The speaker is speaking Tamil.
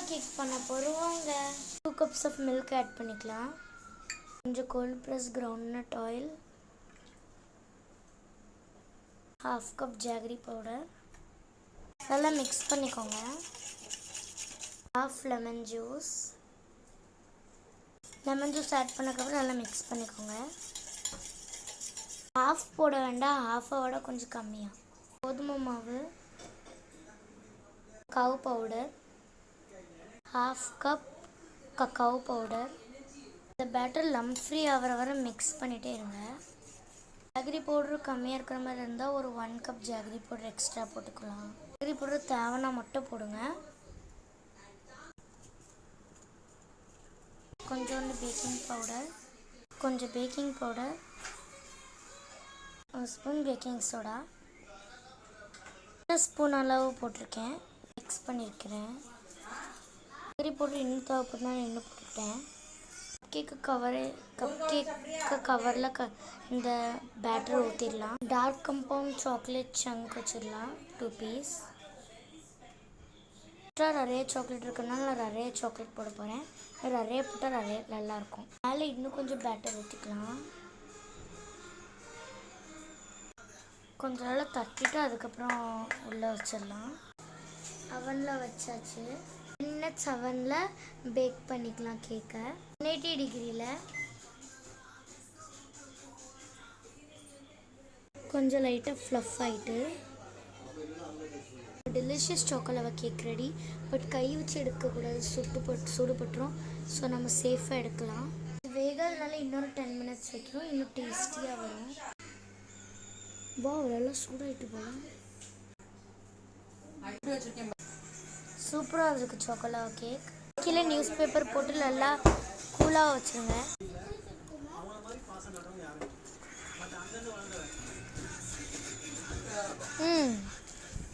கேக் பண்ண போகிறோங்க. 2 cups ஆஃப் மில்க் ஆட் பண்ணிக்கலாம். கொஞ்சம் cold press groundnut oil, 1/2 cup jaggery powder. நல்லா மிக்ஸ் பண்ணிக்கோங்க. 1/2 lemon juice. Lemon juice add பண்ணக்கப்புறம் நல்லா மிக்ஸ் பண்ணிக்கோங்க. 1/2 போட வேண்டாம், 1/2 விட கொஞ்சம் கம்மியாக. கோதுமை மாவு, கக்காவ் பவுடர், 1/2 cup கக்காவ் பவுடர். இந்த பேட்டர் லம்ப் ஃப்ரீ ஆகிற வரை மிக்ஸ் பண்ணிகிட்டே இருங்க. ஜாகரி பவுடர் கம்மியாக இருக்கிற மாதிரி இருந்தால் ஒரு 1 cup ஜாகரி பவுடர் எக்ஸ்ட்ரா போட்டுக்கலாம். ஜாகரி பவுடர் தேவைன்னா மட்டும் போடுங்க. கொஞ்சோண்டு பேக்கிங் பவுடர், கொஞ்சம் baking powder, 1 spoon baking soda, 1 spoon அளவு போட்டிருக்கேன். மிக்ஸ் பண்ணியிருக்கிறேன். ஜாகரி பவுடர் இன்னும் தேவைப்படுனா இன்னும் போட்டுக்கிட்டேன். கப் கேக்கு கவரில் இந்த பேட்டர் ஊற்றிடலாம். டார்க் கம்பவுண்ட் சாக்லேட் சங்க் வச்சிடலாம், 2 பீஸ். நிறைய சாக்லேட் இருக்கிறதுனால நான் நிறைய சாக்லேட் போட போகிறேன். நிறைய போட்டால் நிறைய நல்லாயிருக்கும். மேலே இன்னும் கொஞ்சம் பேட்டர் ஊற்றிக்கலாம். கொஞ்சம் நல்லா தட்டிட்டு அதுக்கப்புறம் உள்ளே வச்சிடலாம். அவனில் வச்சாச்சு. 10 minutes அவனில் பேக் பண்ணிக்கலாம் கேக்கை. 180 டிகிரியில். கொஞ்சம் லைட்டாக ஃப்ளஃப் ஆகிட்டு டெலிஷியஸ் சாக்கோலாவா கேக் ரெடி. பட் கை வச்சு எடுக்கக்கூடாது, சூடுபட்டுரும். ஸோ நம்ம சேஃபாக எடுக்கலாம். வேகாதனால இன்னொரு 10 minutes வைக்கணும், இன்னும் டேஸ்டியாக வரும். நல்லா சூடாகிட்டு போல. சூப்பராக இருக்குது சாக்கோலாவா கேக். கீழே நியூஸ் பேப்பர் போட்டு நல்லா கூலாக வச்சுருங்க.